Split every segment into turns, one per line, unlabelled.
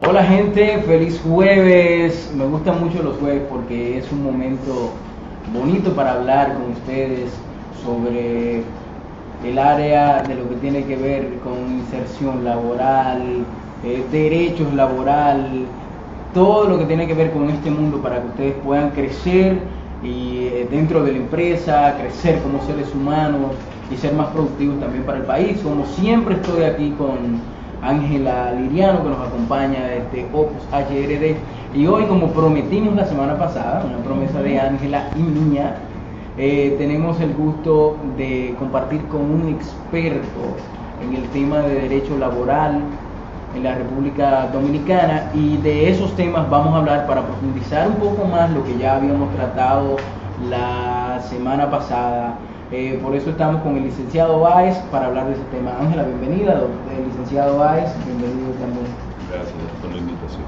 Hola gente, feliz jueves. Me gustan mucho los jueves porque es un momento bonito para hablar con ustedes sobre el área de lo que tiene que ver con inserción laboral, derechos laboral, todo lo que tiene que ver con este mundo para que ustedes puedan crecer y dentro de la empresa, crecer como seres humanos y ser más productivos también para el país. Como siempre estoy aquí con Ángela Liriano, que nos acompaña desde Opus HRD, y hoy, como prometimos la semana pasada, una promesa de Ángela y mía, tenemos el gusto de compartir con un experto en el tema de derecho laboral en la República Dominicana, y de esos temas vamos a hablar para profundizar un poco más lo que ya habíamos tratado la semana pasada. Por eso estamos con el licenciado Báez para hablar de ese tema. Ángela, bienvenida, licenciado Báez, bienvenido también.
Gracias por la invitación.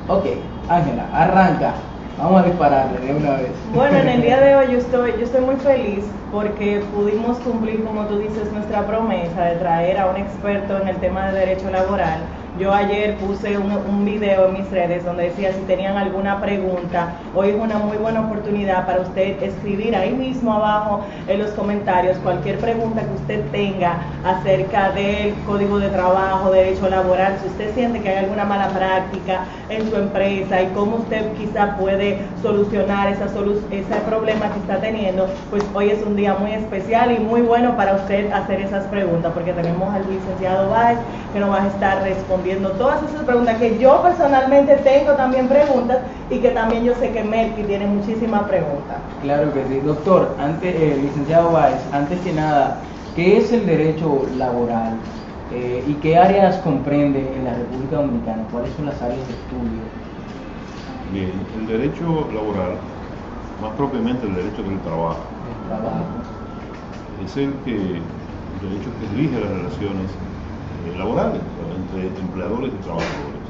Ok, Ángela, arranca. Vamos a dispararle de una vez.
Bueno, en el día de hoy yo estoy muy feliz porque pudimos cumplir, como tú dices, nuestra promesa de traer a un experto en el tema de derecho laboral. Yo ayer puse un video en mis redes donde decía si tenían alguna pregunta. Hoy es una muy buena oportunidad para usted escribir ahí mismo abajo en los comentarios cualquier pregunta que usted tenga acerca del código de trabajo, derecho laboral, si usted siente que hay alguna mala práctica en su empresa y cómo usted quizá puede solucionar ese problema que está teniendo, pues hoy es un día muy especial y muy bueno para usted hacer esas preguntas, porque tenemos al licenciado Báez que nos va a estar respondiendo todas esas preguntas, que yo personalmente tengo también preguntas y que también yo sé que Melqui tiene muchísimas preguntas.
Claro que sí. Doctor, licenciado Báez, antes que nada, ¿qué es el derecho laboral y qué áreas comprende en la República Dominicana? ¿Cuáles son las áreas de estudio?
Bien, el derecho laboral, más propiamente el derecho del trabajo, es el derecho que rige las relaciones laborales entre empleadores y trabajadores.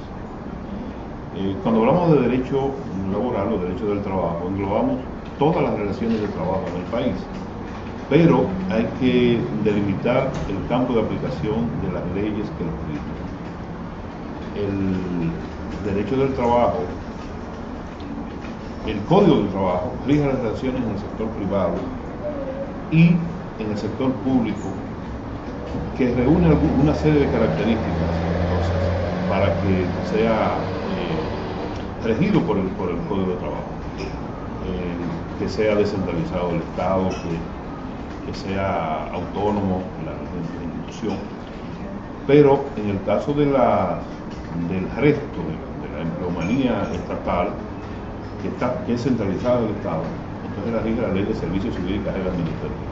Cuando hablamos de derecho laboral o derecho del trabajo, englobamos todas las relaciones de trabajo en el país, pero hay que delimitar el campo de aplicación de las leyes que lo rigen. El derecho del trabajo, el código del trabajo, rige las relaciones en el sector privado y en el sector público, que reúne una serie de características entonces, para que sea regido por el código de trabajo, que sea descentralizado el Estado, que sea autónomo la institución. Pero en el caso del resto de la empleomanía estatal, que es centralizada el Estado, entonces la rige la Ley de Servicios Civiles y Carreras Ministeriales.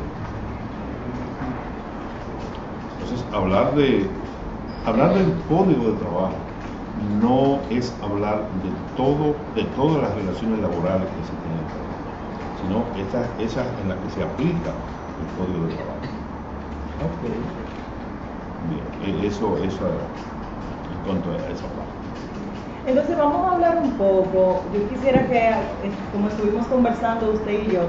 Entonces, hablar del código de trabajo no es hablar de todas las relaciones laborales que se tienen, sino esas en las que se aplica el código de trabajo.
Okay.
Bien, eso en cuanto a esa parte.
Entonces vamos a hablar un poco, yo quisiera que, como estuvimos conversando usted y yo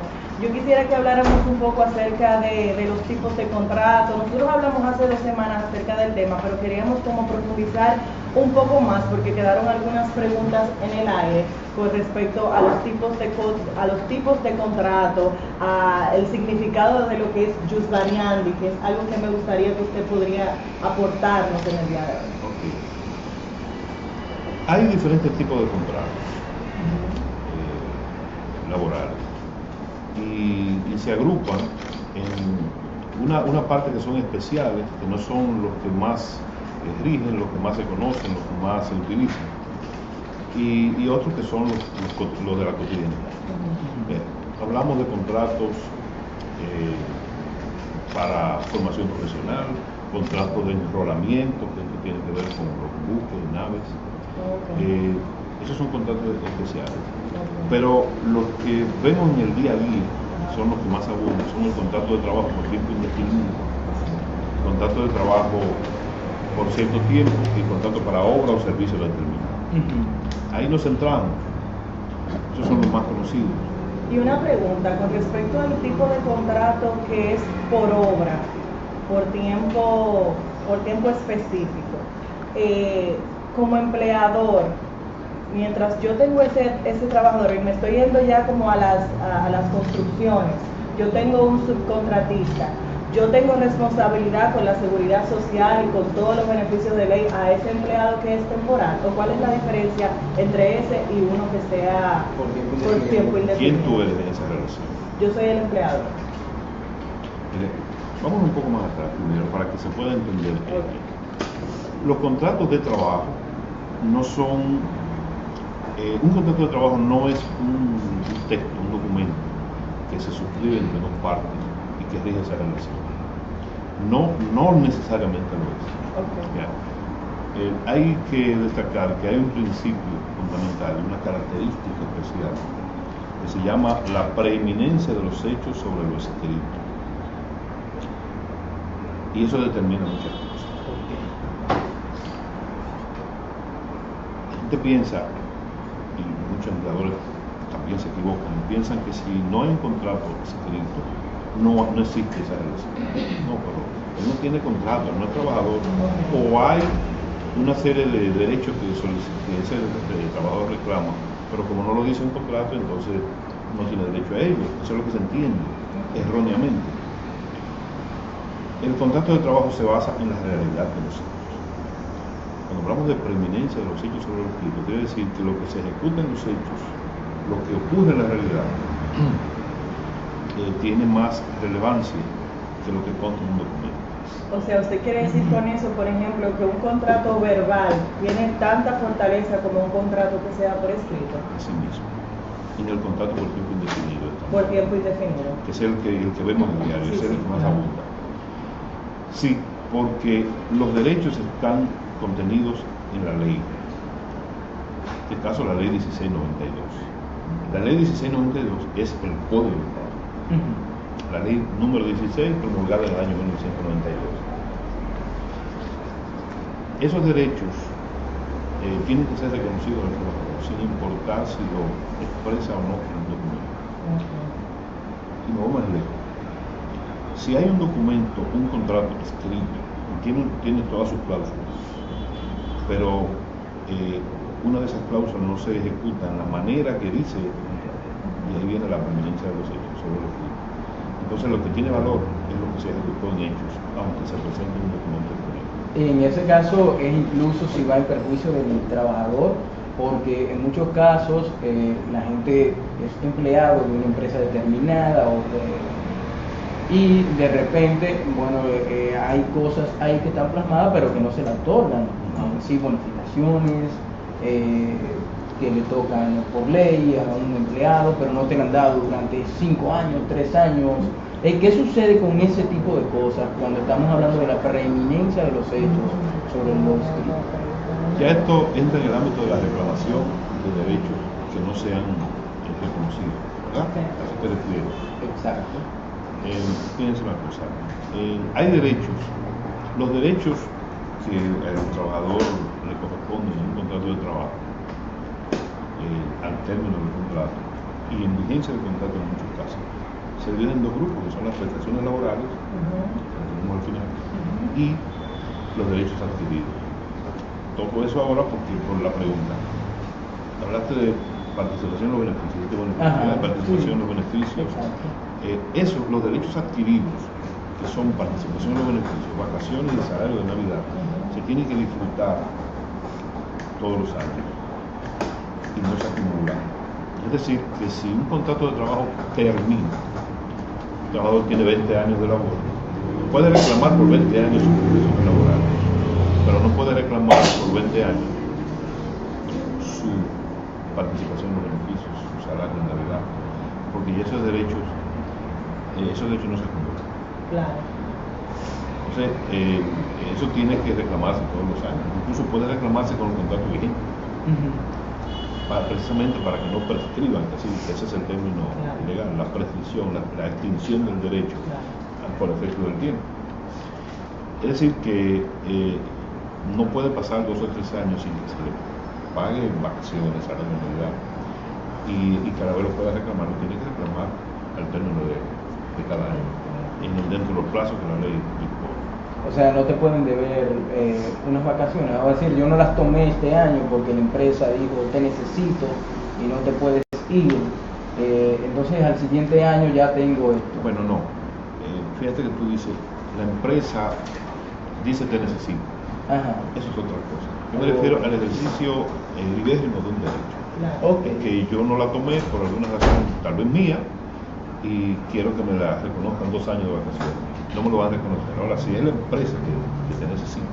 quisiera que habláramos un poco acerca de los tipos de contratos. Nosotros hablamos hace 2 semanas acerca del tema, pero queríamos como profundizar un poco más porque quedaron algunas preguntas en el aire con respecto a los tipos de contrato, a el significado de lo que es jus variandi, que es algo que me gustaría que usted podría aportarnos en el día de hoy.
Okay. Hay diferentes tipos de contratos laborales y se agrupan en una parte que son especiales, que no son los que más rigen, los que más se conocen, los que más se utilizan, y otros que son los de la cotidianidad. Hablamos de contratos para formación profesional, contratos de enrolamiento que tienen que ver con los buques y naves.
Okay.
Esos son contratos especiales. Pero los que vemos en el día a día son los que más abundan, son el contrato de trabajo por tiempo indefinido, contrato de trabajo por cierto tiempo y contrato para obra o servicio determinado. Ahí nos centramos. Esos son los más conocidos.
Y una pregunta con respecto al tipo de contrato que es por obra, por tiempo específico. como empleador, mientras yo tengo ese trabajador y me estoy yendo ya como a las construcciones, yo tengo un subcontratista, yo tengo responsabilidad con la seguridad social y con todos los beneficios de ley a ese empleado que es temporal, o cuál es la diferencia entre ese y uno que sea por tiempo indefinido.
¿Quién tú eres en esa relación?
Yo soy el empleado.
Mire, vamos un poco más atrás primero para que se pueda entender.
Okay.
Los contratos de trabajo no son, un contrato de trabajo no es un texto, un documento que se suscribe entre dos partes y que rige esa relación. No necesariamente lo es.
Okay.
Hay que destacar que hay un principio fundamental, una característica especial, que se llama la preeminencia de los hechos sobre lo escrito. Y eso determina muchas cosas. La gente piensa, y muchos empleadores también se equivocan, piensan que si no hay un contrato escrito, no existe esa relación. No, pero él no tiene contrato, no es trabajador, o hay una serie de derechos que ese trabajador reclama, pero como no lo dice un contrato, entonces no tiene derecho a ello. Eso es lo que se entiende erróneamente. El contrato de trabajo se basa en la realidad de los hechos. Cuando hablamos de preeminencia de los hechos sobre los escritos, quiere decir que lo que se ejecuta en los hechos, lo que ocurre en la realidad, tiene más relevancia que lo que consta en un documento.
O sea, usted quiere decir con eso, por ejemplo, que un contrato verbal tiene tanta fortaleza como un contrato que sea por escrito.
Así mismo. Y en el contrato por tiempo indefinido.
Por tiempo indefinido.
Que es el que vemos en el diario, sí, es el que más abunda. Sí, porque los derechos están contenidos en la ley. En este caso, la ley 1692. La ley 1692 es el Código de Trabajo. La ley número 16, promulgada en el año 1992. Esos derechos tienen que ser reconocidos al trabajador, sin importar si lo expresa o no en un documento. Y no vamos más lejos. Si hay un documento, un contrato escrito, tiene todas sus cláusulas, pero una de esas cláusulas no se ejecuta en la manera que dice el contrato, y ahí viene la preeminencia de los hechos sobre los hechos. Entonces lo que tiene valor es lo que se ejecutó en hechos, aunque se presente en un documento escrito.
En ese caso es incluso si va en perjuicio del trabajador, porque en muchos casos la gente es empleado de una empresa determinada y de repente, bueno, hay cosas ahí que están plasmadas pero que no se le otorgan, sí, bonificaciones que le tocan por ley a un empleado, pero no te han dado durante 5 años, 3 años. ¿Qué sucede con ese tipo de cosas cuando estamos hablando de la preeminencia de los hechos sobre lo escrito?
Ya esto entra en el ámbito de la reclamación de derechos que no sean reconocidos, ¿verdad?
Okay.
A eso te refieres.
Exacto.
Fíjense una cosa, hay derechos, los derechos que al trabajador le corresponden en un contrato de trabajo, al término del contrato y en vigencia del contrato en muchos casos, se dividen en dos grupos, que son las prestaciones laborales, que tenemos al final, y los derechos adquiridos. Toco eso ahora porque por la pregunta. Hablaste de participación en los beneficios, participación en los beneficios. Eso, los derechos adquiridos, que son participación en los beneficios, vacaciones y salario de Navidad, se tienen que disfrutar todos los años y no se acumulan. Es decir, que si un contrato de trabajo termina, el trabajador tiene 20 años de labor, puede reclamar por 20 años sus prestaciones laborales, pero no puede reclamar por 20 años su participación en los beneficios, su salario de Navidad, porque esos derechos no se acumulan.
Claro.
Entonces, eso tiene que reclamarse todos los años. Incluso puede reclamarse con el contrato vigente. Precisamente para que no prescriban, que ese es el término legal, la prescripción, la extinción del derecho por efecto del tiempo. Es decir, que no puede pasar 2 o 3 años sin que se le pague vacaciones, salario de Navidad, y cada vez lo pueda reclamar, lo tiene que reclamar al término de cada año, dentro de los plazos que la ley dispone.
O sea, no te pueden deber unas vacaciones. Vamos a decir, yo no las tomé este año porque la empresa dijo, te necesito y no te puedes ir. Entonces al siguiente año ya tengo esto.
Bueno, no. Fíjate que tú dices, la empresa dice te necesito.
Ajá.
Eso es otra cosa. Yo me refiero al ejercicio legítimo de un derecho.
Okay.
Que yo no la tomé por alguna razón, tal vez mía, y quiero que me la reconozcan 2 años de vacaciones. No me lo van a reconocer. Ahora, si es la empresa que te necesita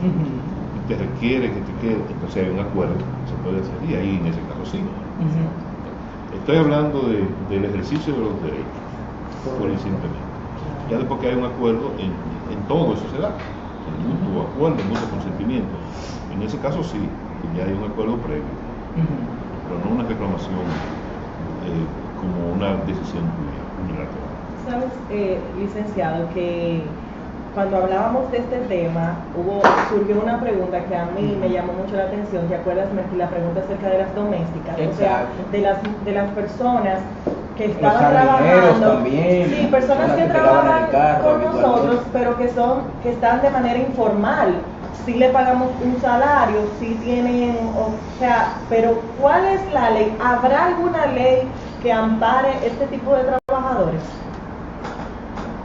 y te requiere que te quede, entonces hay un acuerdo, se puede hacer, y ahí en ese caso sí. Estoy hablando del ejercicio de los derechos, pura y simplemente. Ya después que hay un acuerdo, en todo eso se da, el mutuo acuerdo, el mutuo consentimiento. En ese caso sí, ya hay un acuerdo previo, pero no una reclamación como una decisión tuya, unilateral.
Sabes, licenciado, que cuando hablábamos de este tema, surgió una pregunta que a mí me llamó mucho la atención. ¿Te acuerdas, Merky, la pregunta acerca de las domésticas?
Exacto.
O sea, de las personas que estaban trabajando,
también,
sí, personas que trabajan con nosotros, pero que están de manera informal. Sí le pagamos un salario, sí tienen, o sea, pero ¿cuál es la ley? ¿Habrá alguna ley que ampare este tipo de trabajadores?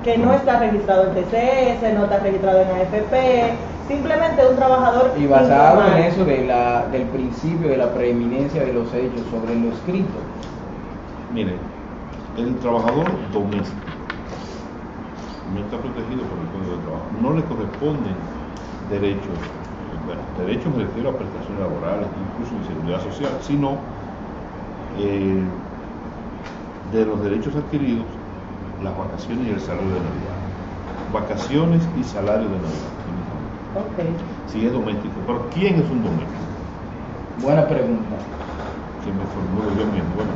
Que no está registrado en TCS, no está registrado en AFP, simplemente un trabajador
y basado
informal.
en eso del principio de la preeminencia de los hechos sobre lo escrito.
Mire, el trabajador doméstico no está protegido por el Código de Trabajo, no le corresponden derechos, bueno, derechos me refiero a prestaciones laborales, incluso en seguridad social, sino de los derechos adquiridos, las vacaciones y el salario de Navidad. Vacaciones y salario de Navidad.
Okay.
Si es doméstico. Pero ¿quién es un doméstico?
Buena pregunta.
Que me formulo yo mismo. Bueno,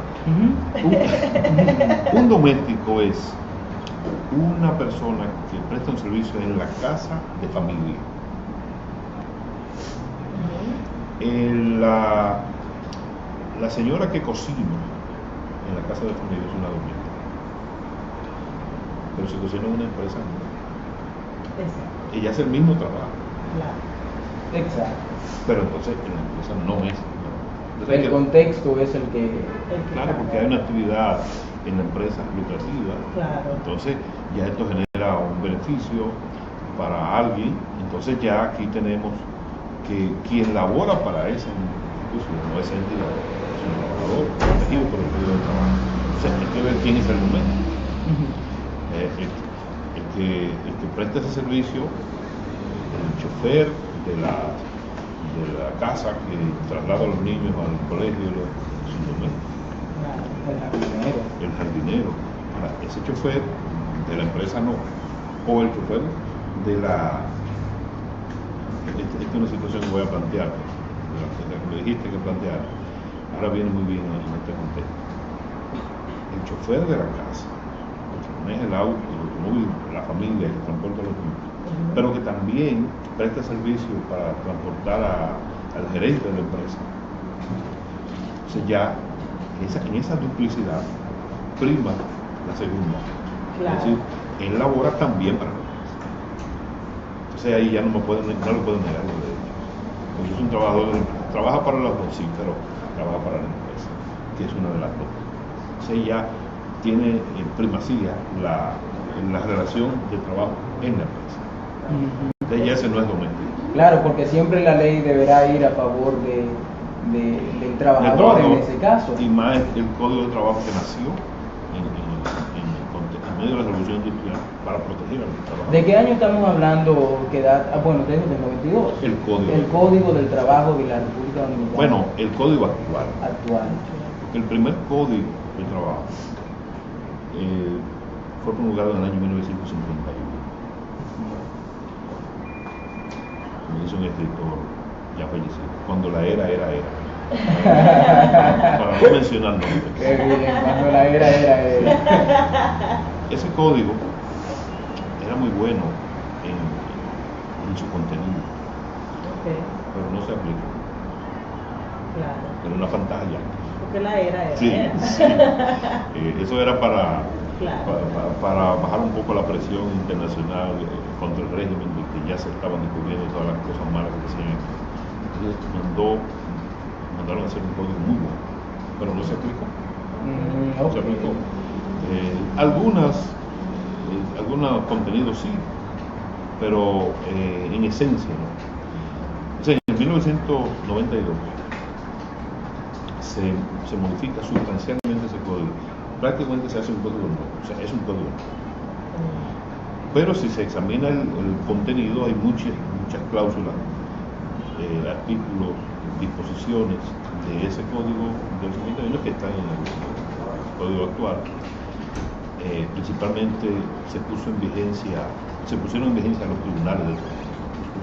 un doméstico es una persona que presta un servicio en la casa de familia. La señora que cocina en la casa de familia es una doméstica. Pero si cocina en una empresa, ella hace el mismo trabajo.
Claro.
Exacto.
Pero entonces en la empresa no es. Entonces,
El contexto es el que...
Claro, porque hay una actividad en la empresa lucrativa.
Claro.
Entonces ya esto genera un beneficio para alguien. Entonces ya aquí tenemos que quien labora para esa institución o esa entidad es un trabajador protegido por el Código de Trabajo. Entonces hay que ver quién es el momento. El que presta ese servicio, el chofer de la casa que traslada a los niños al colegio, es un doméstico. El jardinero. Ahora, ese chofer de la empresa no, o el chofer de la... Esta es una situación que voy a plantear, de la que me dijiste que plantear, ahora viene muy bien en este contexto. El chofer de la casa, el que maneja el auto, el automóvil, la familia, el que transporta a los niños, pero que también presta servicio para transportar al gerente de la empresa. Entonces ya, en esa duplicidad, prima la segunda.
Claro.
Es decir, él labora también para la empresa. Entonces ahí ya no le pueden negar los derechos. Entonces es un trabajador, trabaja para los dos, sí, pero trabaja para la empresa, que es una de las dos. Entonces ya tiene primacía la relación de trabajo en la empresa. Entonces ya ese no es doméstico.
Claro, porque siempre la ley deberá ir a favor del trabajador en ese caso.
Y más el Código de Trabajo que nació en medio de la Revolución Industrial para proteger al trabajador.
¿De qué año estamos hablando? Bueno, desde el 92.
El Código.
El Código del Trabajo de la República Dominicana.
Bueno, el Código actual. Porque el primer Código de Trabajo fue promulgado en el año 1951. Me dice un escritor ya fallecido, cuando la era. Para no mencionar nombres.
Qué bien, cuando la era.
Ese código era muy bueno en su contenido, pero no se aplica.
Claro.
Era una pantalla.
Porque la era.
Sí. Eso era para
Claro.
para bajar un poco la presión internacional contra el régimen, de que ya se estaban descubriendo todas las cosas malas que hacían. Entonces mandaron a hacer un código muy bueno, pero no se aplicó. No se aplicó. Algunos contenidos sí, pero en esencia no. O sea, en 1992 se modifica sustancialmente ese código. Prácticamente se hace un código nuevo, o sea, es un código nuevo. Pero si se examina el contenido, hay muchas cláusulas, artículos, disposiciones de ese código del 51 que están en el código actual. Principalmente se pusieron en vigencia los tribunales del trabajo.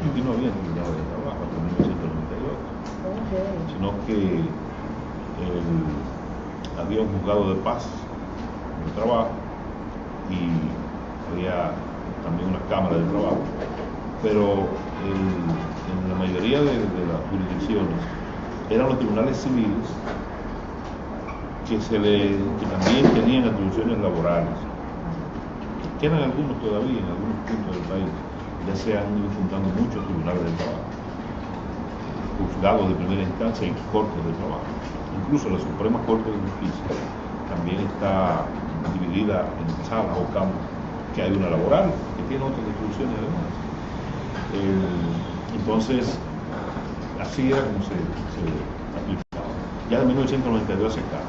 Aquí no había tribunales del trabajo hasta 1992, sino que había un juzgado de paz de trabajo y había también una cámara de trabajo, pero en la mayoría de las jurisdicciones eran los tribunales civiles que también tenían atribuciones laborales, que eran algunos todavía en algunos puntos del país. Ya se han ido juntando muchos tribunales de trabajo, juzgados de primera instancia y cortes de trabajo. Incluso la Suprema Corte de Justicia también está dividida en salas o campos, que hay una laboral, que tiene otras atribuciones además. Entonces, así era como se aplicaba. Ya de 1992 se acaba,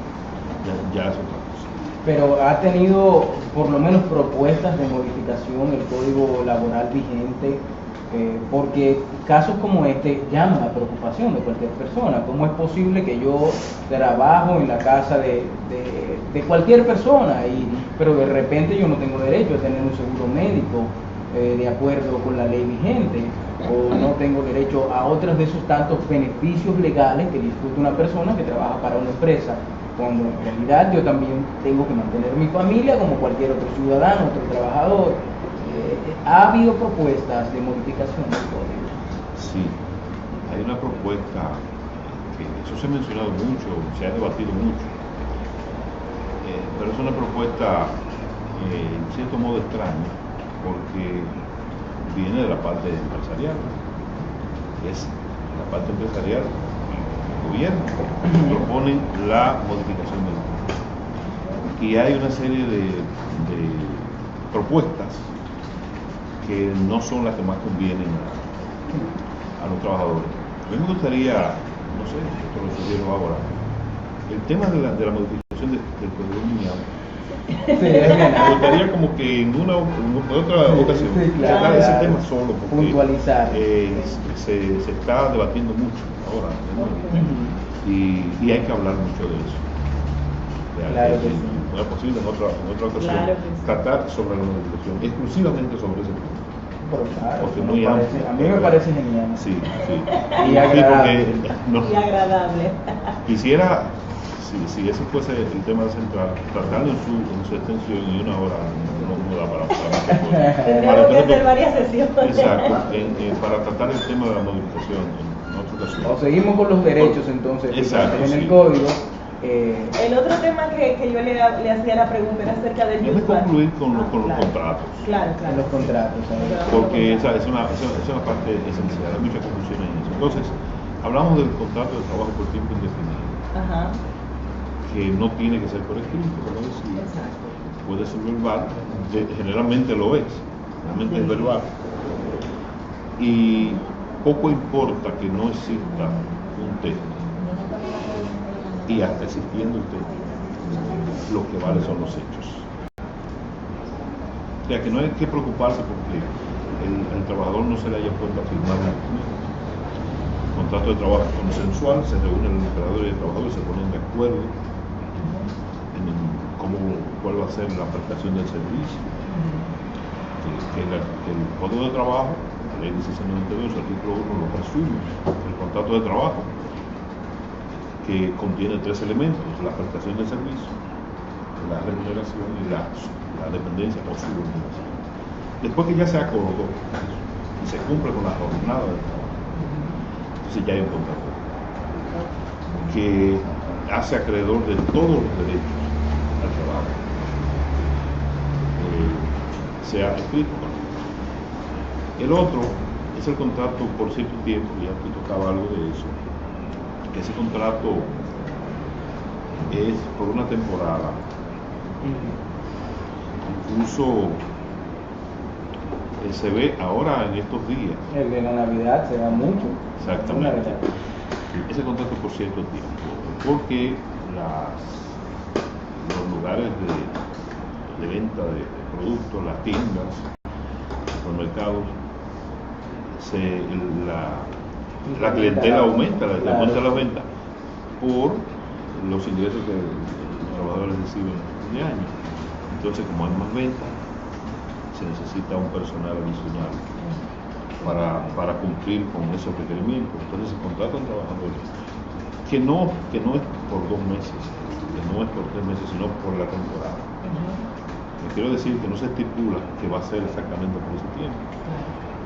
ya es otra cosa.
Pero ha tenido por lo menos propuestas de modificación el código laboral vigente, porque casos como este llaman a preocupación de cualquier persona. ¿Cómo es posible que yo trabajo en la casa de cualquier persona, pero de repente yo no tengo derecho a tener un seguro médico de acuerdo con la ley vigente, o no tengo derecho a otros de esos tantos beneficios legales que disfruta una persona que trabaja para una empresa, cuando en realidad yo también tengo que mantener mi familia como cualquier otro ciudadano, otro trabajador? ¿Ha habido propuestas de modificación del código?
Sí, hay una propuesta que eso se ha mencionado mucho, se ha debatido mucho, pero es una propuesta en cierto modo extraña, porque viene de la parte empresarial. Es la parte empresarial, el gobierno propone la modificación del código, y hay una serie de propuestas que no son las que más convienen a los trabajadores. A mí me gustaría, no sé, esto lo sugiero ahora, el tema de la modificación del código lineal. Me gustaría como que en otra ocasión sacar ese tema solo, porque
puntualizar.
Se está debatiendo mucho ahora, y hay que hablar mucho de eso.
Claro que sí.
No es posible en otra ocasión tratar sobre la modificación, exclusivamente sobre ese tema.
Claro,
Porque muy amplio.
a mí me parece genial.
Sí.
Y agradable.
Y agradable.
Quisiera, si ese fuese el tema central, tratarlo en su extensión y una hora no da para muchas cosas.
Tendríamos que hacer varias sesiones.
Exacto, para tratar el tema de la modificación en otra ocasión.
O seguimos con los derechos entonces,
exacto,
en
sí.
el código.
El otro tema que yo le hacía la pregunta era acerca del
Déjame
youth ban.
concluir con los
Claro.
contratos.
Claro.
En los contratos, ¿sabes?
Porque esa es una parte esencial, hay mucha confusión en eso. Entonces, hablamos del contrato de trabajo por tiempo indefinido,
Ajá.
que no tiene que ser por escrito, como decía.
Exacto.
Puede ser verbal, generalmente lo es, realmente es verbal. Y poco importa que no exista un texto, y hasta existiendo el texto, lo que vale son los hechos. O sea que no hay que preocuparse porque el trabajador no se le haya puesto a firmar un contrato de trabajo consensual. Se reúnen el empleador y el trabajador y se ponen de acuerdo en cuál va a ser la prestación del servicio. Que el Código de Trabajo, la ley 1692, el artículo 1, lo presume, el contrato de trabajo, que contiene tres elementos: la prestación del servicio, la remuneración y la dependencia o subordinación. Después que ya se acordó y se cumple con la jornada de trabajo, entonces ya hay un contrato que hace acreedor de todos los derechos al trabajo. sea escrito. El otro es el contrato por cierto tiempo, ya aquí tocaba algo de eso. Ese contrato es por una temporada. Incluso se ve ahora en estos días.
El de la Navidad se da mucho.
Exactamente. Ese contrato por cierto tiempo, porque los lugares de venta de productos, las tiendas, los mercados, la clientela aumenta, aumenta la venta por los ingresos que los trabajadores reciben de año. Entonces, como hay más venta, se necesita un personal adicional para cumplir con esos requerimientos. Entonces se contratan trabajadores que no es por 2 meses, que no es por 3 meses, sino por la temporada. Quiero decir que no se estipula que va a ser exactamente por ese tiempo,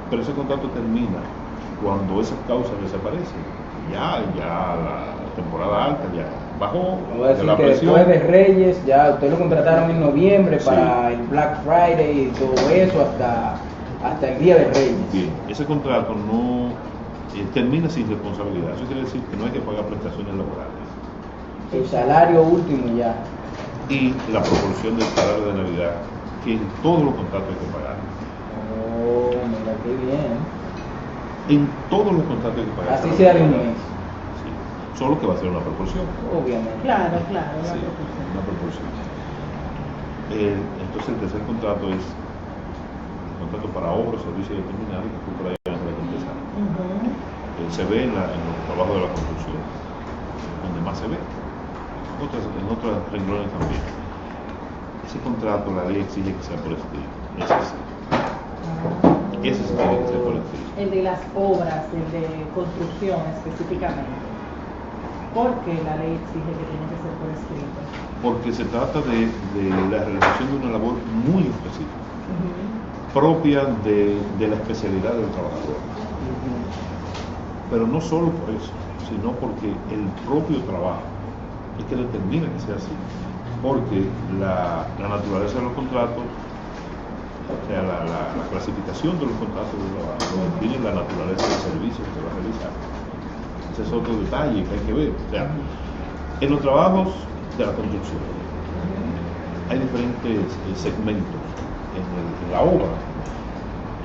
pero ese contrato termina cuando esas causas desaparecen. Ya la temporada alta ya bajó,
Voy a decir
la
que
presión.
después de Reyes, ya ustedes lo contrataron en noviembre
Sí.
para el Black Friday y todo eso hasta el día de Reyes.
Bien, ese contrato no termina sin responsabilidad. Eso quiere decir que no hay que pagar prestaciones laborales.
El salario último ya.
Y la proporción del salario de Navidad, que en todos los contratos hay que pagar.
Oh, mira qué bien.
En todos los contratos hay que pagar.
Así sea de un mes.
Sí. Solo que va a ser una proporción.
Obviamente.
Claro,
Sí, una proporción. Entonces el tercer contrato es el contrato para obra o servicio determinado, que fue por ahí antes de empezar. Se ve en los trabajos de la construcción, donde más se ve. En otros renglones también. Ese contrato, la ley exige que sea por escrito. Ese sí tiene que ser por escrito.
El de las obras, el de construcción específicamente. ¿Por qué la ley exige que tiene que ser por escrito?
Porque se trata de la realización de una labor muy específica, propia de la especialidad del trabajador. Pero no solo por eso, sino porque el propio trabajo es que determina que sea así. Porque la naturaleza de los contratos, o sea, la clasificación de los contratos de trabajo, lo define la naturaleza del servicio que se va a realizar. Ese es otro detalle que hay que ver. O sea, en los trabajos de la construcción hay diferentes segmentos en la obra.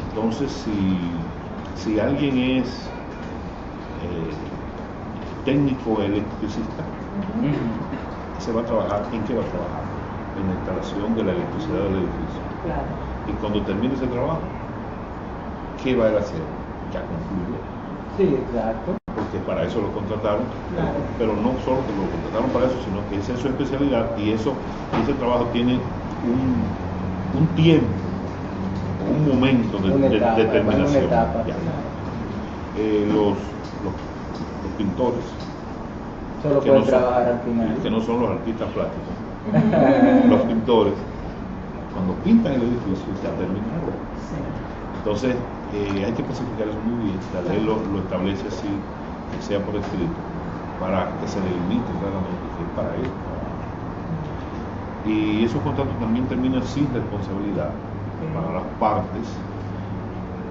Entonces, si alguien es técnico electricista, se va a trabajar, ¿en qué va a trabajar? En la instalación de la electricidad del edificio.
Claro.
Y cuando termine ese trabajo, ¿qué va a hacer? Ya concluyó.
Sí, exacto.
Porque para eso lo contrataron,
Claro.
pero no solo que lo contrataron para eso, sino que esa es su especialidad y ese trabajo tiene un tiempo, un momento de determinación.
Una etapa.
Ya. Los pintores,
Solo
que
pueden
no son-
trabajar al final.
que no son los artistas plásticos, los pintores, cuando pintan el edificio ya terminaron.
Sí.
Entonces hay que especificar eso muy bien, la ley lo establece así, que sea por escrito, para que se delimite claramente que es para él. Y esos contratos también terminan sin responsabilidad para las partes,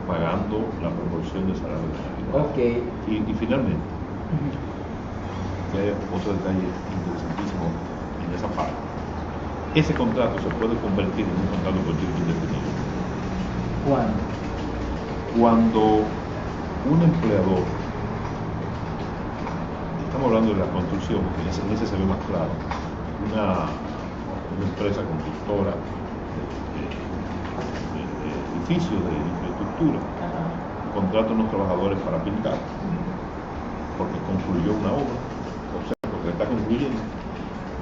pagando la proporción de salario de Navidad.
Ok.
Y finalmente, que hay otro detalle interesantísimo en esa parte. Ese contrato se puede convertir en un contrato por tiempo indefinido.
¿Cuándo?
Cuando un empleador, estamos hablando de la construcción, porque en ese se ve más claro, una empresa constructora de edificios, de infraestructura, contrata a unos trabajadores para pintar, porque concluyó una obra, o sea, porque está concluyendo.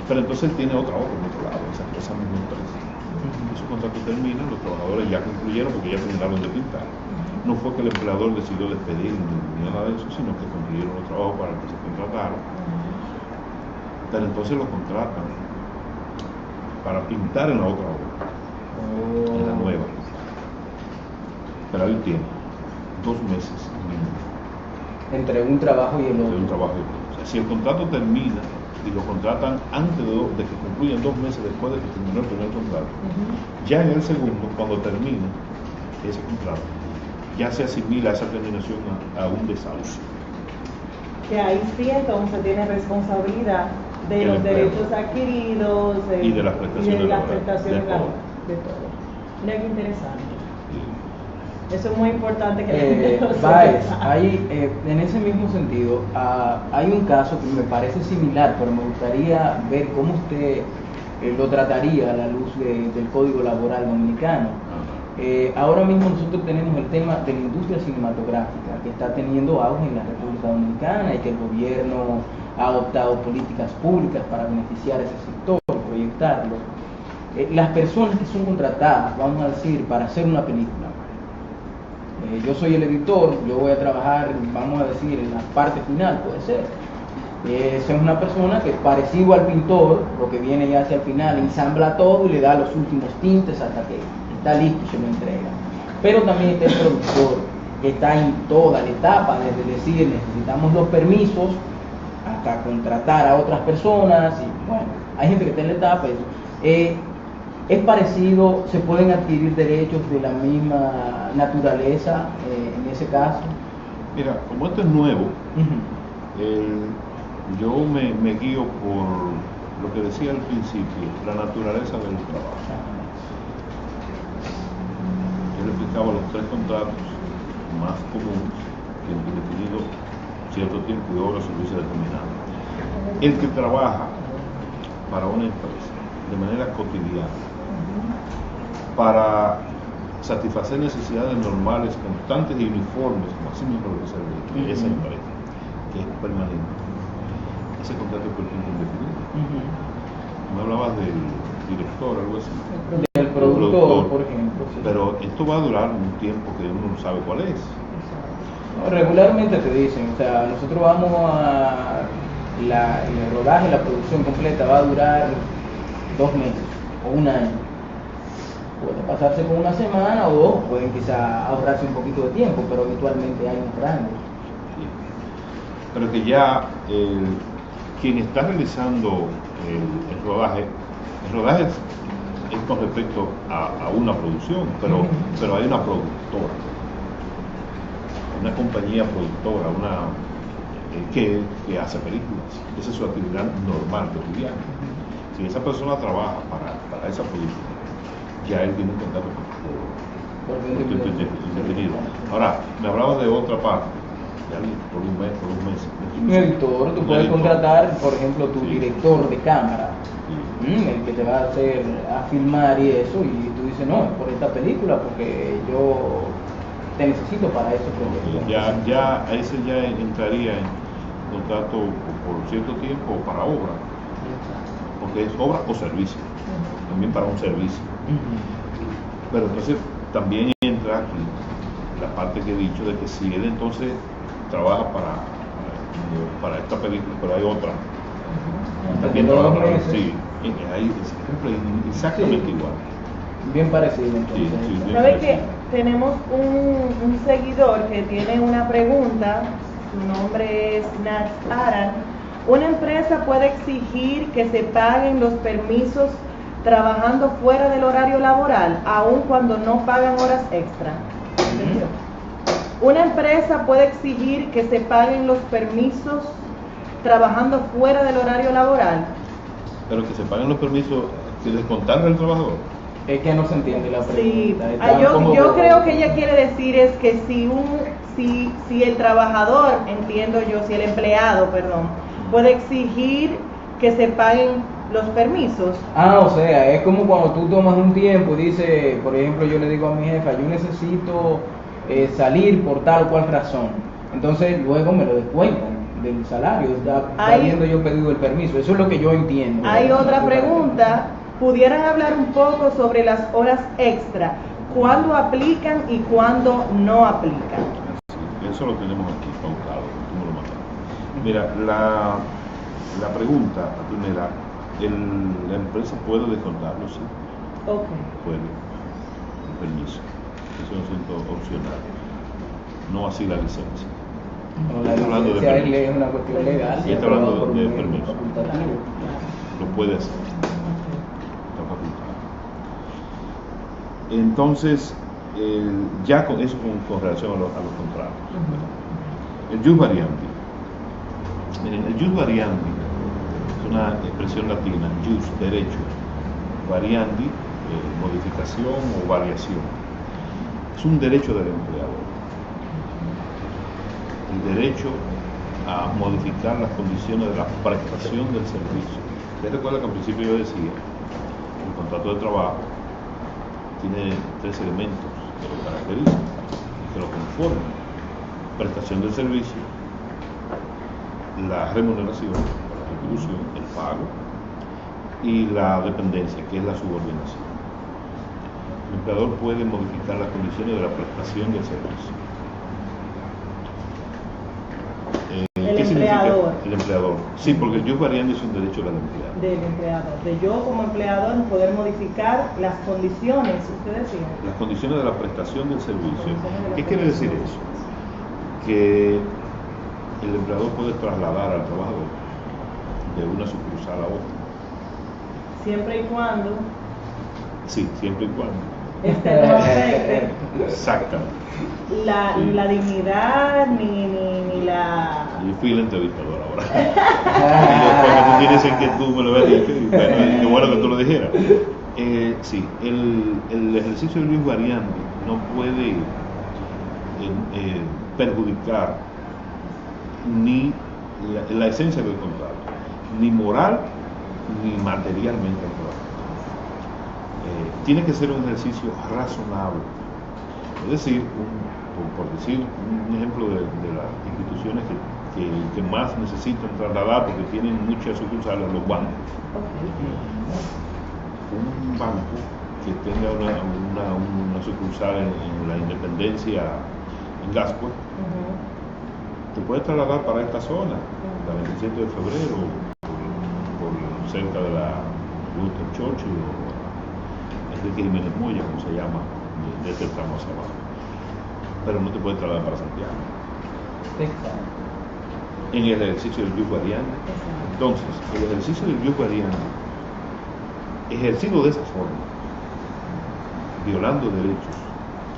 Pero entonces él tiene otra obra en otro lado, esa misma empresa. Y su contrato termina, los trabajadores ya concluyeron porque ya terminaron de pintar. No fue que el empleador decidió despedir ni nada de eso, sino que concluyeron los trabajos para el que se contrataron. Pero entonces los contratan para pintar en la otra obra, en la nueva. Pero hay tiempo, 2 meses mínimo.
Entre un trabajo y el
De
otro.
un trabajo y otro. O sea, si el contrato termina y lo contratan antes de que concluyan 2 meses después de que terminó el primer contrato, ya en el segundo, cuando termine ese contrato, ya se asimila esa terminación a un desahucio.
Que ahí sí entonces tiene responsabilidad de los derechos adquiridos
y de las prestaciones
laborales, de todo. Mira qué interesante. Eso es muy importante que la gente lo sepa.
Ahí, en ese mismo sentido, hay un caso que me parece similar, pero me gustaría ver cómo usted lo trataría a la luz del Código Laboral Dominicano. Ahora mismo nosotros tenemos el tema de la industria cinematográfica, que está teniendo auge en la República Dominicana y que el gobierno ha adoptado políticas públicas para beneficiar a ese sector y proyectarlo. Las personas que son contratadas, vamos a decir, para hacer una película, yo soy el editor, yo voy a trabajar, vamos a decir, en la parte final, puede ser. Esa es una persona que, parecido al pintor, lo que viene y hace al final, ensambla todo y le da los últimos tintes hasta que está listo y se lo entrega. Pero también está el productor, que está en toda la etapa, desde decir necesitamos los permisos hasta contratar a otras personas. Y bueno, hay gente que está en la etapa. Es parecido, se pueden adquirir derechos de la misma naturaleza en ese caso.
Mira, como esto es nuevo, yo me guío por lo que decía al principio, la naturaleza del trabajo. Yo le explicaba los 3 contratos más comunes que han definido cierto tiempo de obra o servicio determinado. El que trabaja para una empresa de manera cotidiana para satisfacer necesidades normales, constantes y uniformes, como así mismo lo que se ve esa empresa, que es permanente. Ese contrato es por tiempo indefinido. Me hablabas del director, algo así.
Del productor, por ejemplo. Sí.
Pero esto va a durar un tiempo que uno no sabe cuál es.
No, regularmente te dicen, o sea, nosotros vamos a el rodaje, la producción completa va a durar 2 meses o 1 año. Puede pasarse con 1 semana o 2, pueden quizá ahorrarse un poquito de tiempo, pero habitualmente hay un rango.
Sí. Pero que ya quien está realizando el rodaje es con respecto a una producción, pero hay una productora, una compañía productora, que hace películas. Esa es su actividad normal, cotidiana. Si esa persona trabaja para esa película, ya él tiene un contrato indefinido. Ahora, me hablabas de otra parte, de alguien por un mes.
Un editor, tú puedes contratar, por ejemplo, tu director de cámara, el que te va a filmar y eso, y tú dices, no, es por esta película, porque yo te necesito para ese proyecto.
Ese ya entraría en contrato por cierto tiempo para obra, porque es obra o servicio, también para un servicio. Pero entonces también entra aquí la parte que he dicho de que si él entonces trabaja para esta película, pero hay otra, también trabaja para sí, ahí se cumple exactamente igual.
Bien parecido entonces.
Sí,
¿Sabe que tenemos un seguidor que tiene una pregunta? Su nombre es Nats Aran. ¿Una empresa puede exigir que se paguen los permisos trabajando fuera del horario laboral, aun cuando no pagan horas extra? ¿Una empresa puede exigir que se paguen los permisos trabajando fuera del horario laboral?
Pero que se paguen los permisos, que descontarle al trabajador.
Es que no se entiende la pregunta.
Sí, yo creo que ella quiere decir es que si el trabajador, entiendo yo, si el empleado, puede exigir que se paguen los permisos.
O sea, es como cuando tú tomas un tiempo y dices, por ejemplo, yo le digo a mi jefa, yo necesito salir por tal o cual razón. Entonces luego me lo descuentan del salario, habiendo yo pedido el permiso. Eso es lo que yo entiendo.
Hay otra pregunta. ¿Pudieran hablar un poco sobre las horas extra? ¿Cuándo aplican y cuándo no aplican?
Sí, eso lo tenemos aquí pautado, tú me lo mandaste. Mira, la pregunta, la primera, la empresa puede descontarlo, sí.
Ok.
Puede, el permiso. Eso es un asunto opcional. No así la licencia.
Bueno, la
Está hablando de
licencia
permiso.
es una cuestión legal.
Sí, está hablando
por un
de
medio
permiso.
facultativo.
Lo puede hacer. Está facultado. Entonces, ya con eso con relación a los contratos. El jus variandi. Miren, el jus variandi es una expresión latina, jus, derecho, variandi, modificación o variación. Es un derecho del empleador. El derecho a modificar las condiciones de la prestación del servicio. Ustedes recuerdan que al principio yo decía que el contrato de trabajo tiene 3 elementos que lo caracterizan y que lo conforman: prestación del servicio, la remuneración, la retribución, el pago, y la dependencia, que es la subordinación. El empleador puede modificar las condiciones de la prestación del servicio.
El
¿Qué significa?
empleador.
El empleador. Sí, porque el jus variandi es un derecho del empleado.
Del empleador, de yo como empleador poder modificar las condiciones, usted decía.
Las condiciones de la prestación del servicio. ¿Qué quiere decir eso? Que el empleador puede trasladar al trabajador de una sucursal a otra.
Siempre y cuando
Sí, siempre y cuando.
no afecte
Exactamente.
la dignidad ni la...
Yo fui el entrevistador ahora. Y después que tú tienes el que tú me lo habías dicho, y bueno, qué bueno que tú lo dijeras. Sí, el ejercicio del jus variandi no puede perjudicar ni la esencia del contrato, ni moral ni materialmente el contrato. Tiene que ser un ejercicio razonable. Es decir, por decir un ejemplo de las instituciones que más necesitan trasladar porque tienen muchas sucursales, los bancos. Un banco que tenga una sucursal en la Independencia, en Gascue, te puede trasladar para esta zona, la 27 de febrero, por cerca de la Winston Churchill o Enrique Jiménez Moya, como se llama, de este tramo hacia abajo. Pero no te puede trasladar para Santiago.
Exacto.
En el ejercicio del jus variandi. Entonces, el ejercicio del jus variandi, ejercido de esa forma, violando derechos,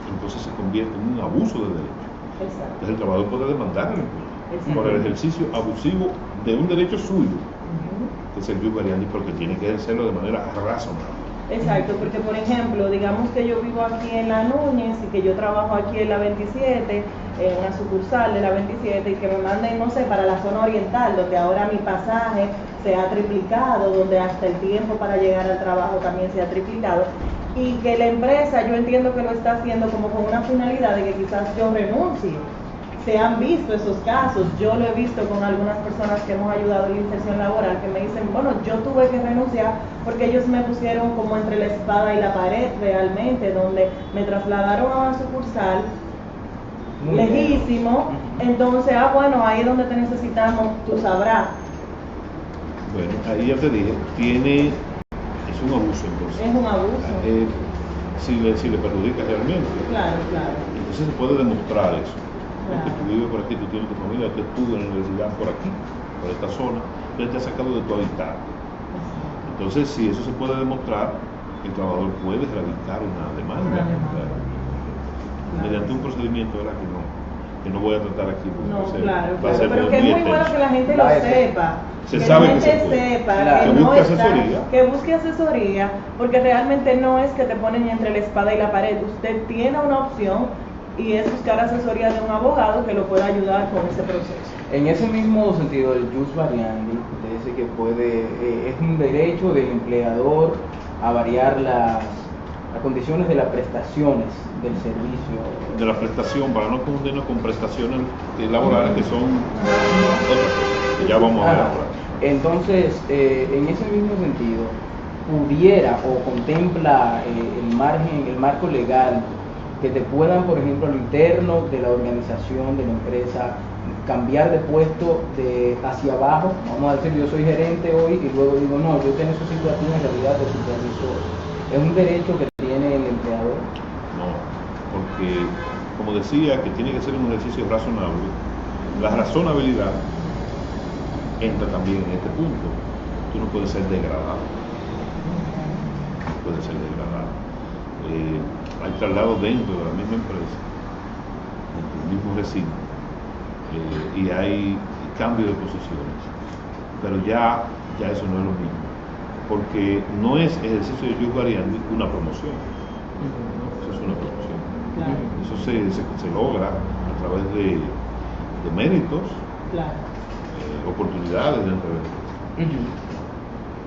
entonces se convierte en un abuso de derechos.
Exacto.
Entonces el trabajador puede demandar al empleador
Exacto.
por el ejercicio abusivo de un derecho suyo, que es el jus variandi, porque tiene que ejercerlo de manera razonable.
Exacto, porque por ejemplo, digamos que yo vivo aquí en La Núñez y que yo trabajo aquí en la 27, en una sucursal de la 27, y que me manden, no sé, para la zona oriental, donde ahora mi pasaje se ha triplicado, donde hasta el tiempo para llegar al trabajo también se ha triplicado, y que la empresa, yo entiendo que lo está haciendo como con una finalidad de que quizás yo renuncie. Se han visto esos casos, yo lo he visto con algunas personas que hemos ayudado en la inserción laboral, que me dicen, bueno, yo tuve que renunciar porque ellos me pusieron como entre la espada y la pared realmente, donde me trasladaron a una sucursal
Muy
lejísimo, entonces, bueno, ahí es donde te necesitamos, tú sabrás.
Bueno, ahí ya te dije, es un abuso entonces.
Es un abuso.
Si le perjudica realmente.
Claro, claro.
Entonces se puede demostrar eso.
Claro.
Que tú vives por aquí, tú tienes tu familia, tú estudias en la universidad por aquí, por esta zona, entonces te ha sacado de tu hábitat. Entonces, si eso se puede demostrar, el trabajador puede radicar una demanda.
Claro.
Mediante un procedimiento, ¿verdad? Que no voy a tratar aquí porque
No,
va a ser-
claro,
va a ser
pero que es muy bueno
extenso.
que la gente lo sepa.
Se
que
sabe
la
que
gente
se puede.
sepa
Claro.
que
Que
no
busque
está,
asesoría.
que busque asesoría, porque realmente no es que te ponen entre la espada y la pared. Usted tiene una opción y es buscar asesoría de un abogado que lo pueda ayudar con ese proceso.
En ese mismo sentido, el jus variandi, usted dice que es un derecho del empleador a variar las condiciones de las prestaciones del servicio.
De la prestación, para no confundirnos con prestaciones laborales que son otras cosas, que ya vamos a ver ahora.
Entonces, en ese mismo sentido, pudiera o contempla el marco legal que te puedan, por ejemplo, a lo interno de la organización, de la empresa, cambiar de puesto hacia abajo. Vamos a decir, yo soy gerente hoy y luego digo, no, yo te necesito a ti en realidad de supervisor. ¿Es un derecho que tiene el empleador?
No, porque como decía que tiene que ser un ejercicio razonable, La razonabilidad entra también en este punto. Tú no puedes ser degradado. No puedes ser degradado. Hay traslados dentro de la misma empresa, dentro del mismo recinto, y hay cambio de posiciones. Pero ya eso no es lo mismo. Porque no es ejercicio de jus variandi una promoción. Eso es una promoción.
Claro.
Eso se logra a través de méritos,
Claro.
Oportunidades dentro de la empresa.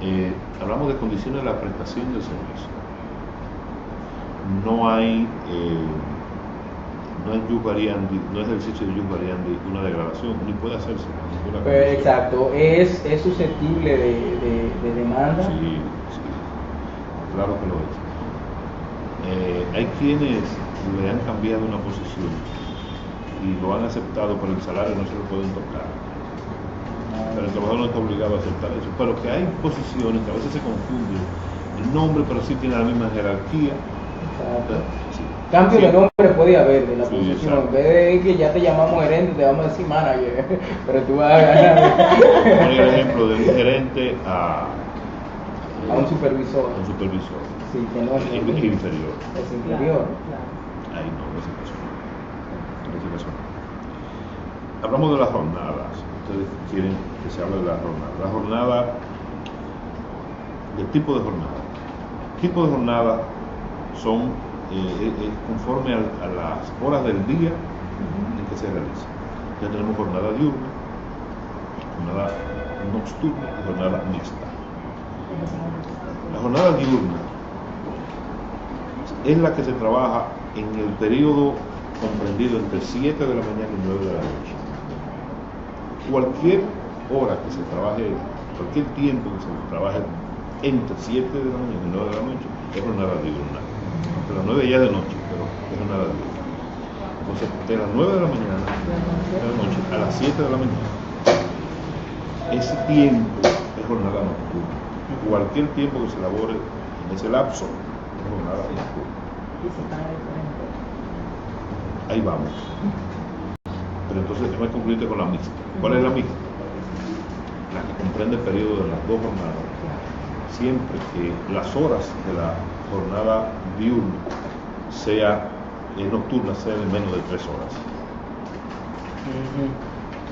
Ujú.
Hablamos de condiciones de la prestación del servicio. No hay jus variandi, no es ejercicio de jus variandi una degradación, ni puede hacerse.
Exacto, es susceptible de demanda.
Sí, claro que lo es. Hay quienes le han cambiado una posición y lo han aceptado, pero el salario no se lo pueden tocar. Pero el trabajador no está obligado a aceptar eso. Pero que hay posiciones que a veces se confunden el nombre, pero sí tiene la misma jerarquía.
Exacto.
Sí.
Cambio
Sí.
de nombre puede haber de la
Sí,
posición.
exacto.
En vez de que ya te llamamos gerente, te vamos a decir manager. Pero tú vas a ganar
Poner el ejemplo de un gerente a
a un supervisor.
un supervisor.
Sí, que no es
Es
lo mismo.
inferior.
Es inferior.
Claro.
Ahí no, en ese caso no. En ese caso no. Hablamos de las jornadas. Ustedes quieren que se hable de la jornada. La jornada, del tipo de jornada. Tipo de jornada son conforme a las horas del día en que se realiza. Ya tenemos jornada diurna, jornada nocturna y jornada mixta. La jornada diurna es la que se trabaja en el periodo comprendido entre 7 de la mañana y 9 de la noche. Cualquier hora que se trabaje, cualquier tiempo que se trabaje entre 7 de la mañana y 9 de la noche es jornada diurna. De las 9 ya de noche, pero es jornada diurna. Entonces, de las 9 de la mañana de la noche a las 7 de la mañana, ese tiempo es jornada nocturna. Cualquier tiempo que se elabore en ese lapso es jornada nocturna. Ahí vamos. Pero entonces déjame concluirte con la mixta. ¿Cuál es la mixta? La que comprende el periodo de las dos jornadas. Siempre que las horas de la jornada diurna sea nocturna, sean de menos de 3 horas.
Ujú.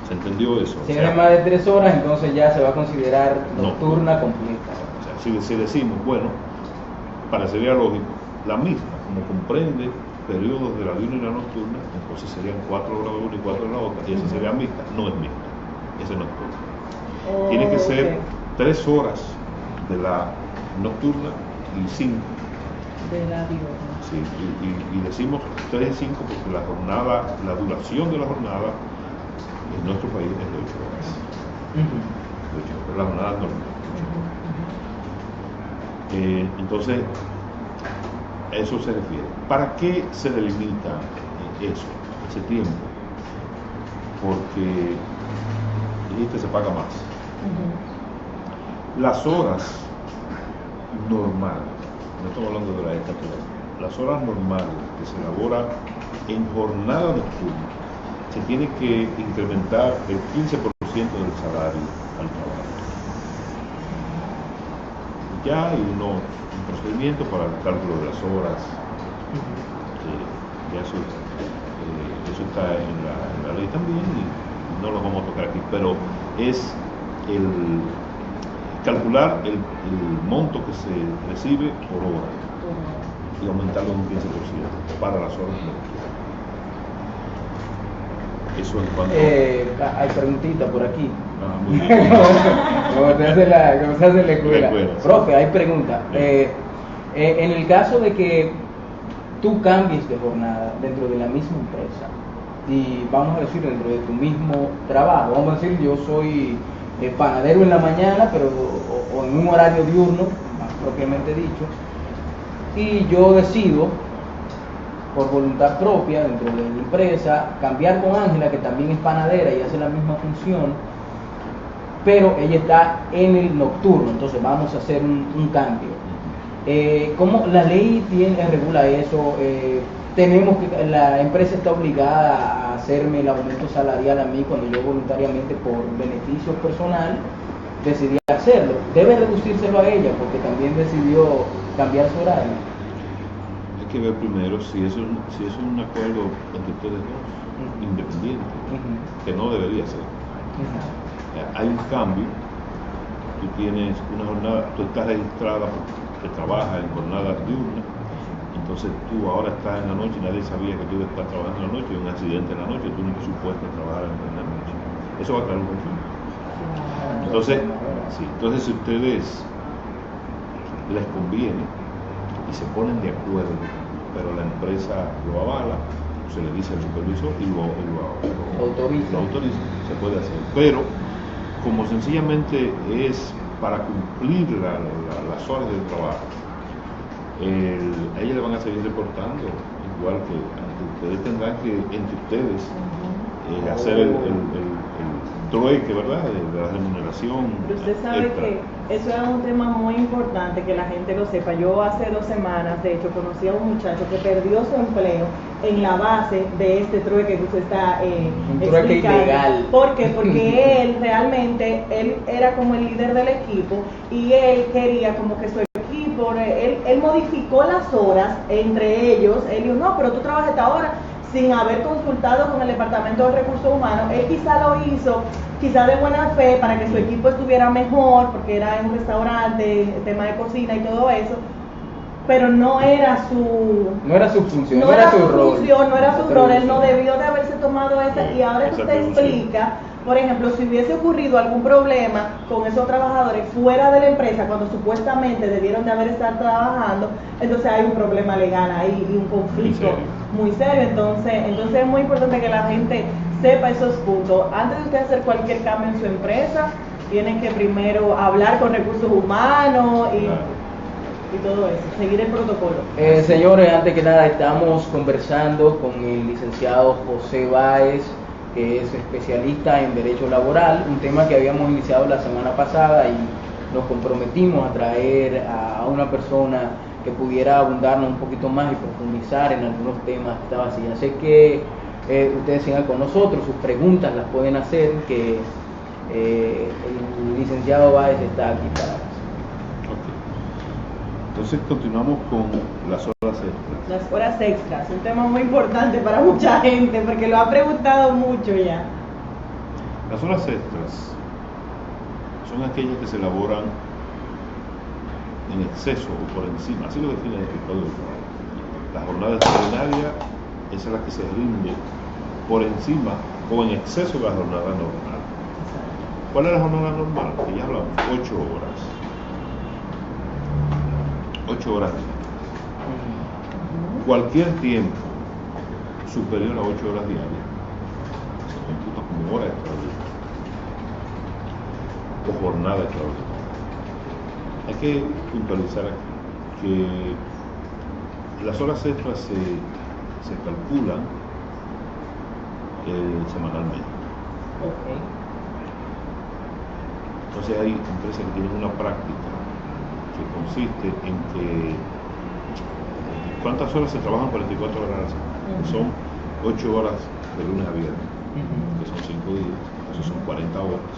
¿Se entendió eso?
Si es de más de 3 horas, entonces ya se va a considerar nocturna
Nocturna.
completa.
O sea, si decimos, bueno, parecería lógico, la misma, como comprende periodos de la diurna y la nocturna, entonces serían 4 horas de una y 4 de la otra, y esa sería mixta, no es mixta, esa es nocturna. Tiene que ser 3 horas de la nocturna y 5
de la diurna.
sí, y decimos 3 y 5 porque la jornada, la duración de la jornada en nuestro país es de 8 horas.
Ujú.
De 8 horas, la jornada normal. Entonces, a eso se refiere. ¿Para qué se delimita eso, ese tiempo? Porque se paga más. Las horas normales, no estamos hablando de la estatura, las horas normales que se elabora en jornada nocturna, se tiene que incrementar el 15% del salario al trabajo. Ya hay un procedimiento para el cálculo de las horas, ya eso está en la ley también y no lo vamos a tocar aquí, pero es calcular el monto que se recibe por hora y aumentarlo un 15% para las horas nocturnas. Eso en cuanto
Hay preguntita por aquí.
muy bien.
Como se hace en la escuela.
La escuela, sí.
Profe, hay pregunta. En el caso de que tú cambies de jornada dentro de la misma empresa, y vamos a decir dentro de tu mismo trabajo, vamos a decir yo soy panadero en la mañana, pero o en un horario diurno, más propiamente dicho, y yo decido por voluntad propia dentro de la empresa cambiar con Ángela, que también es panadera y hace la misma función, pero ella está en el nocturno, entonces vamos a hacer un cambio. ¿Cómo la ley regula eso? la empresa está obligada a hacerme el aumento salarial a mí cuando yo voluntariamente por beneficio personal decidí hacerlo. Debe reducírselo a ella porque también decidió cambiar su horario.
Hay que ver primero si es un acuerdo entre ustedes dos, independiente, que no debería ser. Hay un cambio, tú tienes una jornada, tú estás registrada porque trabajas en jornadas diurnas, entonces tú ahora estás en la noche y nadie sabía que tú estás trabajando en la noche, un accidente en la noche, tú no estás supuesto a trabajar en la noche. Eso va a crear un conflicto. Entonces si ustedes les conviene y se ponen de acuerdo, pero la empresa lo avala, se le dice al supervisor y lo autoriza, se puede hacer. Pero como sencillamente es para cumplir las horas de trabajo, a ella le van a seguir reportando, igual que ustedes tendrán que entre ustedes hacer el trueque, ¿verdad? De la remuneración.
Pero usted sabe extra. Que eso es un tema muy importante que la gente lo sepa. Yo hace 2 semanas, de hecho, conocí a un muchacho que perdió su empleo en la base de este trueque que usted está
un trueque ilegal.
¿Por qué? Porque él realmente, él era como el líder del equipo y él quería como que su equipo, él modificó las horas entre ellos. Él dijo, no, pero tú trabajas esta hora, sin haber consultado con el Departamento de Recursos Humanos. Él quizá lo hizo, quizá de buena fe, para que su equipo estuviera mejor, porque era en un restaurante, tema de cocina y todo eso, pero no era su
función,
no era su rol, él no debió de haberse tomado esa, y ahora que usted explica, por ejemplo, si hubiese ocurrido algún problema con esos trabajadores fuera de la empresa, cuando supuestamente debieron de haber estado trabajando, entonces hay un problema legal ahí y un conflicto muy serio. Entonces es muy importante que la gente sepa esos puntos. Antes de usted hacer cualquier cambio en su empresa, tienen que primero hablar con recursos humanos y todo eso, seguir el protocolo.
Señores, antes que nada estamos conversando con el licenciado José Báez, que es especialista en Derecho Laboral, un tema que habíamos iniciado la semana pasada y nos comprometimos a traer a una persona que pudiera abundarnos un poquito más y profundizar en algunos temas que estaba así. Así que ustedes sigan con nosotros, sus preguntas las pueden hacer, que el licenciado Báez está aquí para eso.
Entonces continuamos con las horas extras.
Las horas extras, un tema muy importante para mucha gente, porque lo ha preguntado mucho ya.
Las horas extras son aquellas que se elaboran en exceso o por encima, así lo define el Código del Trabajo. La jornada extraordinaria es la que se rinde por encima o en exceso de la jornada normal. ¿Cuál es la jornada normal? Que ya hablamos, 8 horas. 8 horas. Cualquier tiempo superior a 8 horas diarias se computa como hora extraordinaria o jornada extraordinaria. Hay que puntualizar aquí que las horas extras se calculan semanalmente. Entonces hay empresas que tienen una práctica que consiste en que ¿cuántas horas se trabajan 44 horas a la semana? Son 8 horas de lunes a viernes, que son 5 días, eso son 40 horas,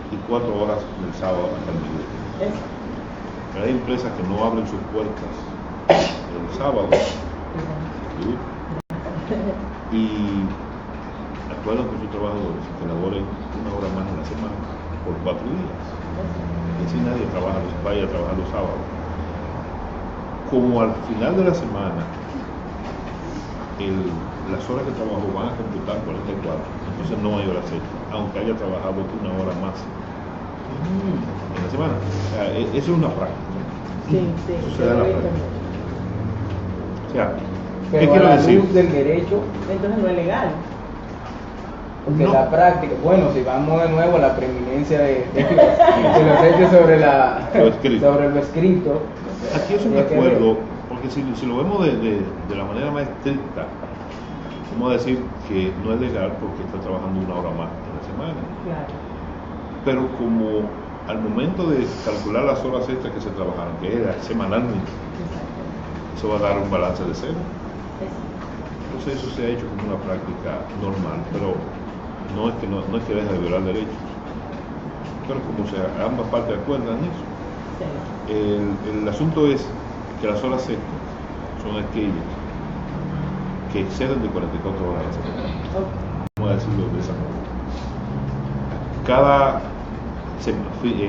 y 4 horas del sábado hasta el mediodía. Pero hay empresas que no abren sus puertas el sábado, y acuerdan con sus trabajadores que laboren 1 hora más en la semana por 4 días. Y así nadie vaya a trabajar los sábados. Como al final de la semana las horas de trabajo van a computar 44, entonces no hay horas extras, aunque haya trabajado 1 hora más en la semana. O sea, eso es una práctica.
Sí,
eso se da en la práctica. O sea,
pero
¿qué quiero decir?
Luz del derecho,
entonces no es legal.
porque
no.
La práctica, bueno, si vamos de nuevo a la preeminencia de los hechos sobre lo escrito.
Aquí es un acuerdo, porque si lo vemos de la manera más estricta, vamos a decir que no es legal porque está trabajando 1 hora más en la semana.
Claro.
Pero como al momento de calcular las horas extras que se trabajaron, que era semanalmente, eso va a dar un balance de 0. entonces eso se ha hecho como una práctica normal, pero no es que deje de violar derechos, pero como ambas partes acuerdan eso.
Sí.
El asunto es que las horas extras son aquellas que exceden de 44 horas a la semana.
Okay.
Vamos a decirlo de esa forma.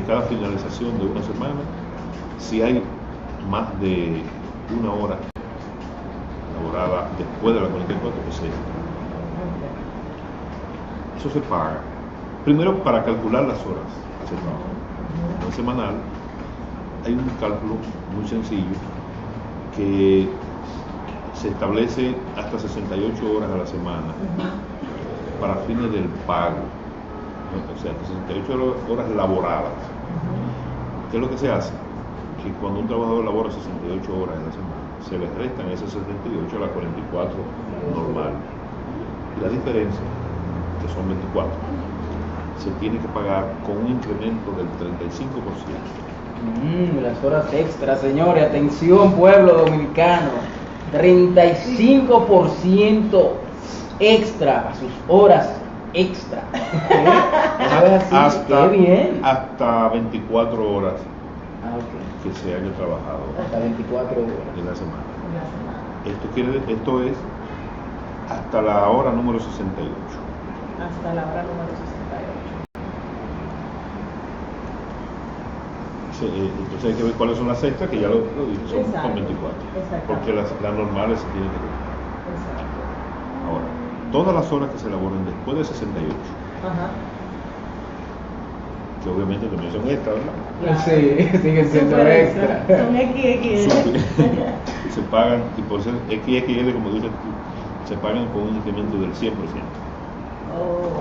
Cada finalización de una semana, si hay más de una hora laborada después de la 44, pues es extra. Eso se paga. Primero, para calcular las horas a hacer trabajo. En semanal hay un cálculo muy sencillo que se establece hasta 68 horas a la semana para fines del pago. O sea, 68 horas laboradas. ¿Qué es lo que se hace? Que cuando un trabajador labora 68 horas en la semana, se le restan esas 78 a las 44 normal. Y la diferencia, que son 24, se tiene que pagar con un incremento del 35%.
Las horas extras, señores, atención pueblo dominicano, 35% extra a sus horas extra.
Hasta,
qué bien.
hasta 24 horas
Okay.
que se haya trabajado
Hasta 24 horas
en la semana. Esto es hasta la hora número 68.
Hasta la hora número 68.
Entonces hay que ver cuáles son las extras, que ya lo dije, son 24. Porque las normales se tienen que cobrar.
Exacto.
Ahora, todas las horas que se elaboren después de 68, que obviamente también son extras, ¿verdad?
Claro.
Sí, siguen siendo
Super
extra.
Son XXL.
Se pagan, y por ser XXL, como dices tú, se pagan con un incremento del 100%.
Oh,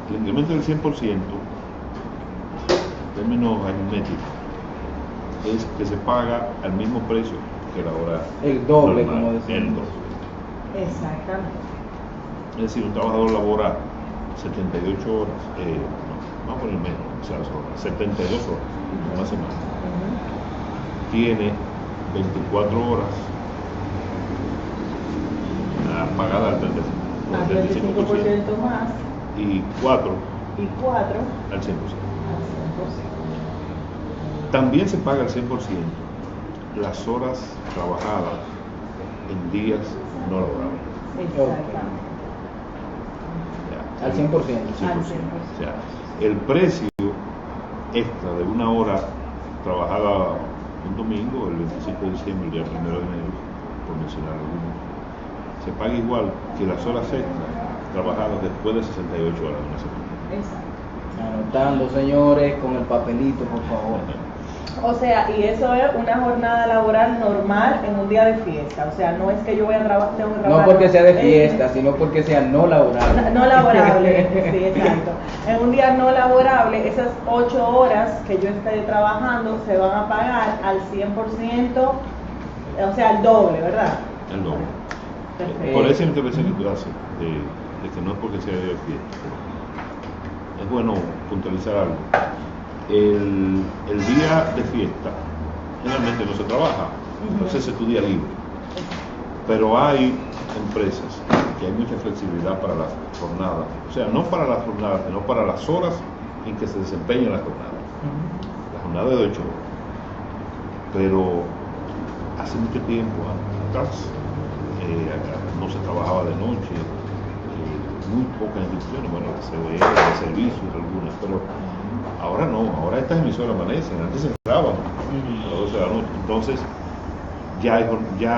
El incremento del 100%, en términos aritméticos, es que se paga al mismo precio que la hora
El doble,
normal,
como decimos.
el doble.
exactamente.
Es decir, un trabajador labora 78 horas, vamos a poner menos, o sea, 72 horas en una semana. Tiene 24 horas pagada al 35%,
Al 25% más.
y 4
Y 4
al 100%.
al 100%.
También se paga al 100% las horas trabajadas en días no laborables.
Exactamente.
Ya,
Al 100%.
O sea, el precio extra de una hora trabajada un domingo, el 25 de diciembre, el día 1 de enero, por mencionar alguno, se paga igual que las horas extras trabajadas después de 68 horas de una semana.
Exacto.
Anotando, señores, con el papelito, por favor.
O sea, y eso es una jornada laboral normal en un día de fiesta. O sea, no es que yo voy a trabajar.
No porque sea de fiesta, sino porque sea no laborable.
No laborable, sí, exacto. En un día no laborable, esas 8 horas que yo esté trabajando se van a pagar al 100%, o sea, al doble, ¿verdad?
El doble.
Perfecto.
Por esa intervención que tú haces, de que no es porque sea día de fiesta, es bueno puntualizar algo. El día de fiesta generalmente no se trabaja, entonces es tu día libre. Pero hay empresas que hay mucha flexibilidad para las jornadas, o sea, no para las jornadas, sino para las horas en que se desempeñan las jornadas. La jornada es de 8 horas. Pero hace mucho tiempo atrás no se trabajaba de noche, muy pocas instituciones, bueno, la CDE, de servicios algunas, pero ahora no, ahora estas emisoras amanecen, antes se cerraban a las 12 de la noche. Entonces ya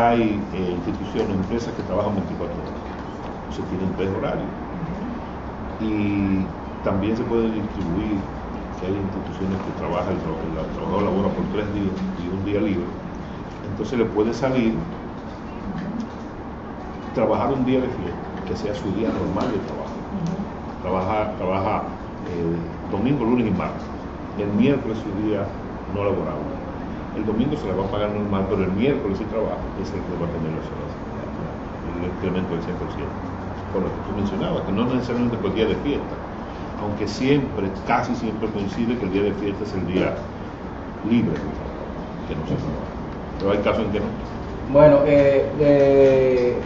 hay instituciones, empresas que trabajan 24 horas, se tienen 3 horarios, y también se puede distribuir, que hay instituciones que trabajan, el trabajador labora por 3 días y un día libre, entonces le puede salir trabajar un día de fiesta, que sea su día normal de trabajo. Trabaja domingo, lunes y martes. El miércoles su día no laborable. El domingo se le va a pagar normal, pero el miércoles si trabaja es el que va a tener las horas, el incremento del 100%. Por lo que tú mencionabas, que no necesariamente por el día de fiesta, aunque siempre, casi siempre coincide que el día de fiesta es el día libre, que no se trabaja. Pero hay casos en que no.
Bueno,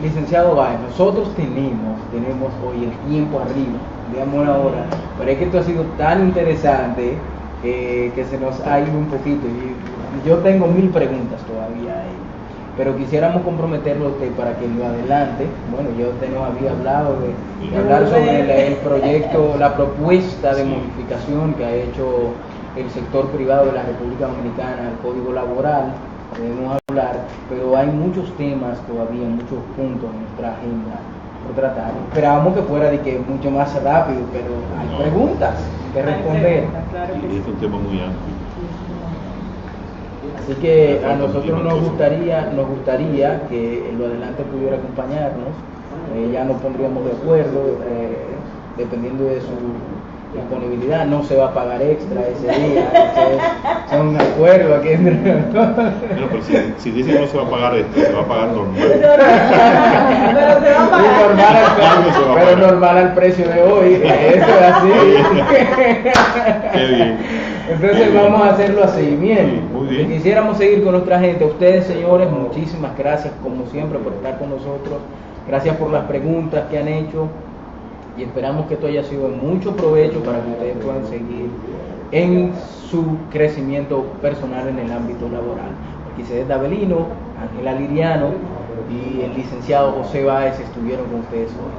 licenciado Báez, nosotros tenemos hoy el tiempo arriba, digamos una hora, pero es que esto ha sido tan interesante que se nos ha ido un poquito. Y yo tengo 1000 preguntas todavía ahí, pero quisiéramos comprometerlo a usted para que lo adelante. Bueno, yo usted nos había hablado de hablar sobre el proyecto, la propuesta de modificación que ha hecho el sector privado de la República Dominicana al Código Laboral. Podemos hablar, pero hay muchos temas todavía, muchos puntos en nuestra agenda por tratar. Esperábamos que fuera de que mucho más rápido, pero hay preguntas que responder.
Y es un tema muy amplio.
Así que a nosotros nos gustaría que en lo adelante pudiera acompañarnos. Ya nos pondríamos de acuerdo, dependiendo de su disponibilidad. No se va a pagar extra ese día. Es un acuerdo aquí entre nosotros.
Bueno, pero si dice que no se va a pagar esto, se va a pagar normal.
Pero se va a pagar.
Pero normal al precio de hoy. Eso es así.
Qué bien.
Entonces vamos a hacerlo así. Bien.
Sí, muy bien.
Quisiéramos seguir con nuestra gente. A ustedes, señores, muchísimas gracias como siempre por estar con nosotros. Gracias por las preguntas que han hecho. Y esperamos que esto haya sido de mucho provecho para que ustedes puedan seguir en su crecimiento personal en el ámbito laboral. Melquisedec Avelino, Ángela Liriano y el licenciado José Báez estuvieron con ustedes hoy.